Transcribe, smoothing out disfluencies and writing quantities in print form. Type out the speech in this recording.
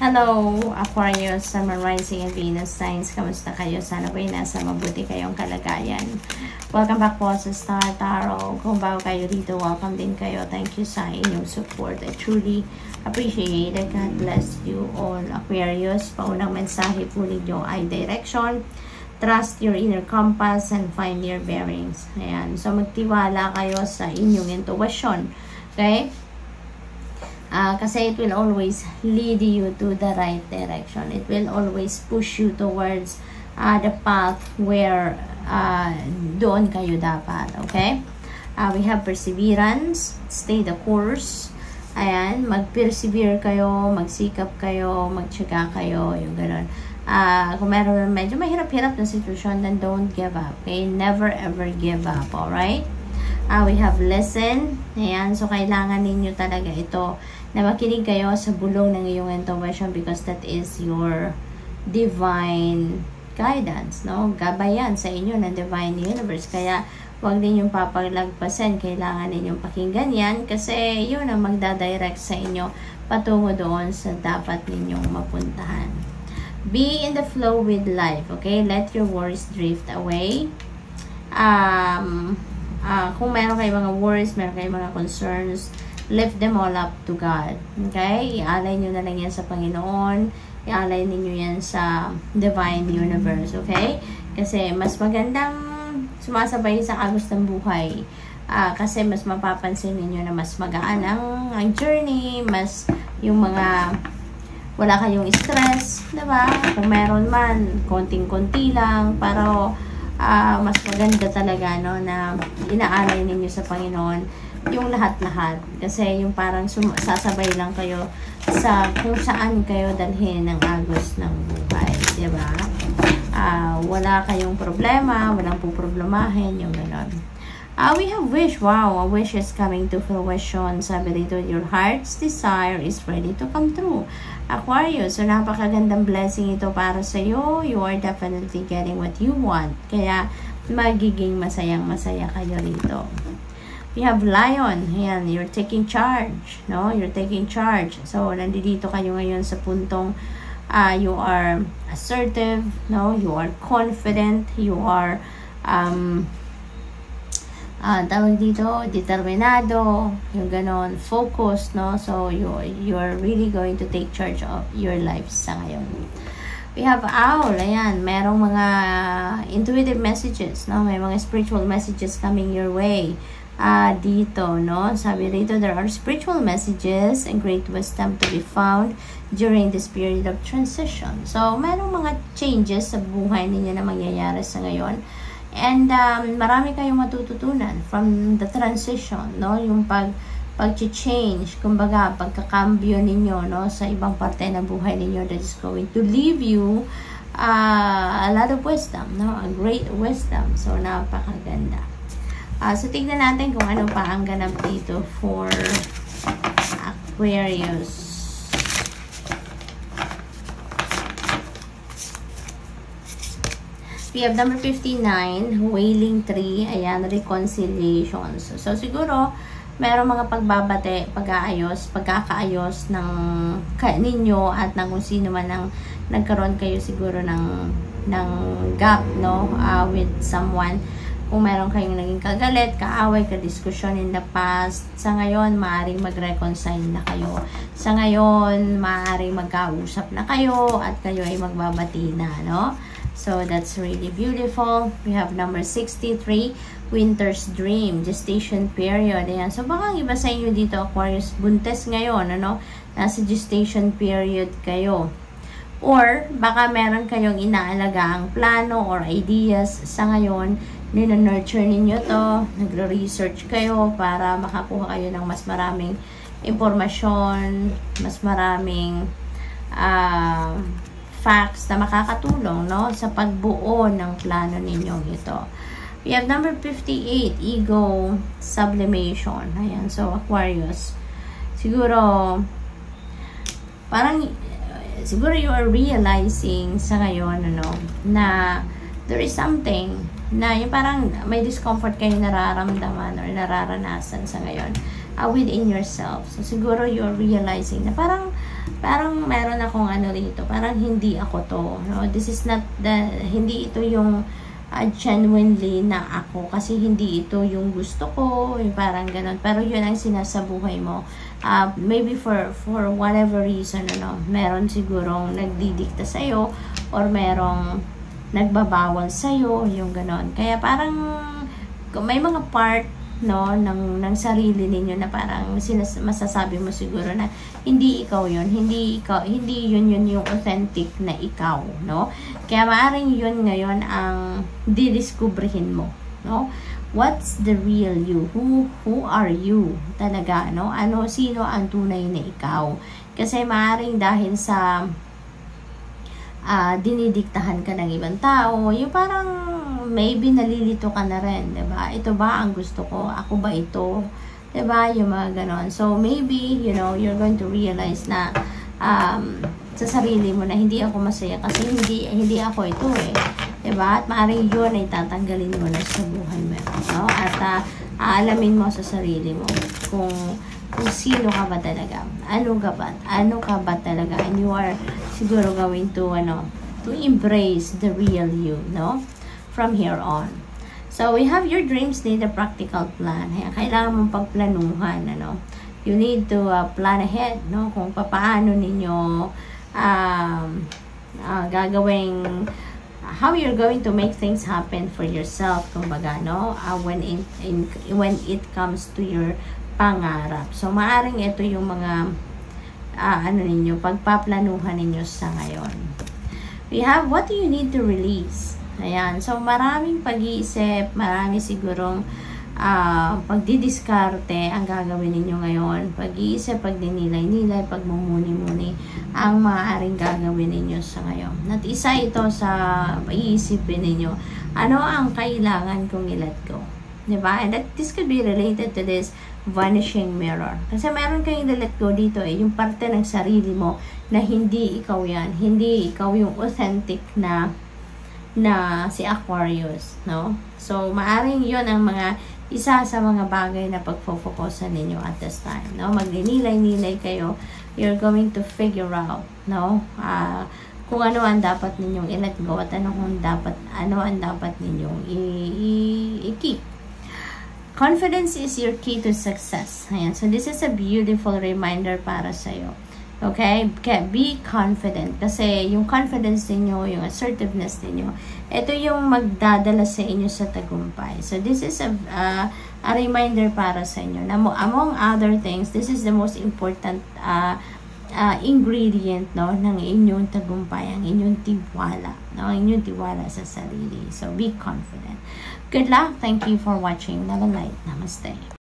Hello, Aquarius, Summer Rising and Venus Signs. Kamusta kayo? Sana ba'y nasa mabuti kayong kalagayan. Welcome back po sa Star Tarot. Kung bago kayo dito, welcome din kayo. Thank you sa inyong support. I truly appreciate it. God bless you all, Aquarius. Paunang mensahe po ninyo ay direction. Trust your inner compass and find your bearings. Ayan. So, magtiwala kayo sa inyong intuition. Okay? Kasi it will always lead you to the right direction. It will always push you towards the path where doon kayo dapat. Okay? We have perseverance. Stay the course. Ayan. Mag-persevere kayo, magsikap kayo, magtyaga kayo, yung gano'n. Kung meron medyo mahirap-hirap na sitwasyon, then don't give up. Okay? Never ever give up. Alright? We have listen. Ayan. So, kailangan ninyo talaga ito na makinig kayo sa bulong ng iyong intuition because that is your divine guidance, no? Gabayan sa inyo ng divine universe. Kaya, huwag ninyong papaglagpasan. Kailangan ninyong pakinggan yan kasi yun ang magdadirect sa inyo patungo doon sa dapat ninyong mapuntahan. Be in the flow with life, okay? Let your worries drift away. Kung meron kayong mga worries, meron kayong mga concerns, lift them all up to God. Okay? Ialay nyo na lang yan sa Panginoon. Ialay ninyo yan sa divine universe. Okay? Kasi mas magandang sumasabay sa agos ng buhay. Kasi mas mapapansin ninyo na mas magaan ang journey, mas yung mga wala kayong stress, diba? Kung meron man, konting-konti lang, pero mas maganda talaga, no, na inaalay ninyo sa Panginoon yung lahat-lahat. Kasi yung parang sasabay lang kayo sa kung saan kayo dalhin ng agos ng buhay. Diba? Wala kayong problema, walang puproblemahin, yung gano'n. We have wish. Wow, a wish is coming to fruition. Sabi dito, your heart's desire is ready to come true. Aquarius, so napakagandang blessing ito para sa iyo. You are definitely getting what you want. Kaya, magiging masayang-masaya kayo rito. We have Lion. Ayan, you're taking charge. No? You're taking charge. So, nandito kayo ngayon sa puntong you are assertive. No? You are confident. You are tawag dito, determinado, yung ganon, focused, no? So, you're really going to take charge of your life sa ngayon. We have Owl, ayan, merong mga intuitive messages, no? May mga spiritual messages coming your way dito, no? Sabi dito, there are spiritual messages and great wisdom to be found during this period of transition. So, merong mga changes sa buhay ninyo na mangyayari sa ngayon. And marami kayong matututunan from the transition, no? Yung pag-change, kumbaga, pagkakambyo ninyo, no? Sa ibang parte ng buhay ninyo that is going to leave you a lot of wisdom, no? A great wisdom. So, napakaganda. So, tignan natin kung ano pa ang ganap dito for Aquarius. We have number 59, Wailing Tree. Ayan, reconciliations. So, siguro, merong mga pagbabate, pagkakaayos ng ninyo at ng kung sino man ang nagkaroon kayo siguro ng gap, no? With someone. Kung meron kayong naging kagalit, kaaway, kadiskusyon in the past, sa ngayon, maaaring mag-reconcile na kayo. Sa ngayon, maaaring magkausap na kayo at kayo ay magbabati na, no? So, that's really beautiful. We have number 63, Winter's Dream, gestation period. Ayan. So, baka iba sa inyo dito, Aquarius, buntes ngayon, ano? Nasa gestation period kayo. Or, baka meron kayong inaalagaang plano or ideas sa ngayon, nurture ninyo to, nagre-research kayo para makakuha kayo ng mas maraming impormasyon, mas maraming facts na makakatulong, no, sa pagbuo ng plano ninyong ito. We have number 58, Ego Sublimation. Ayan, so Aquarius, siguro siguro you are realizing sa ngayon, ano, na there is something na yung parang may discomfort kayo nararamdaman or nararanasan sa ngayon. within yourself. So, siguro you're realizing na parang meron akong ano rito, parang hindi ako to, no? This is not hindi ito yung genuinely na ako, kasi hindi ito yung gusto ko, yung parang ganun. Pero yun ang sinasabuhay mo. Maybe for whatever reason, ano, meron sigurong nagdidikta sa'yo, or merong nagbabawal sa'yo, yung ganun. Kaya parang may mga part, no, ng sarili ninyo na parang masasabi mo siguro na hindi ikaw yun, hindi yun yung authentic na ikaw, no? Kaya maaring yun ngayon ang didiskubrihin mo, no? What's the real you? Who are you talaga, no? Sino ang tunay na ikaw? Kasi maaring dahil sa dinidiktahan ka ng ibang tao, yung parang maybe nalilito ka na rin, diba? Ito ba ang gusto ko? Ako ba ito? Diba? Yung mga ganon. So, maybe, you know, you're going to realize na sa sarili mo na hindi ako masaya kasi hindi ako ito eh. Diba? At maaaring yun ay tatanggalin mo na sa buhay mo. No? At aalamin mo sa sarili mo kung sino ka ba talaga, ano ka ba talaga, and you are siguro going to embrace the real you, no, from here on. So we have your dreams need a practical plan. Kailangan mong pagplanuhan, ano, you need to plan ahead, no, kung paano ninyo gagawing, how you're going to make things happen for yourself, kumbaga, no, when it comes to your pangarap. So, maaring ito yung mga ninyo, pagpaplanuhan ninyo sa ngayon. We have, what do you need to release? Ayan. So, maraming pag-iisip, marami sigurong pagdidiskarte ang gagawin ninyo ngayon. Pag-iisip, pagdinilay-nilay, pagmumuni-muni ang maaaring gagawin ninyo sa ngayon. At isa ito sa pag-iisipin ninyo, ano ang kailangan kong i-let go? Diba? And this could be related to this vanishing mirror. Kasi meron kayong let go dito eh, yung parte ng sarili mo na hindi ikaw yan. Hindi ikaw yung authentic na si Aquarius, no? So, maaring yun ang isa sa mga bagay na pagfofokusan ninyo at this time, no? Magninilay-nilay kayo. You're going to figure out, no? Kung ano ang dapat ninyong i-let go at ano ang dapat ninyong i-keep. Confidence is your key to success. Ayan. So, this is a beautiful reminder para sa'yo. Okay? Be confident. Kasi yung confidence ninyo, yung assertiveness ninyo, ito yung magdadala sa inyo sa tagumpay. So, this is a reminder para sa inyo. Na among other things, this is the most important ingredient, no, ng inyong tagumpay, ang inyong tiwala, no, ang inyong tiwala sa sarili. So, be confident. Good luck. Thank you for watching. Love and light. Namaste.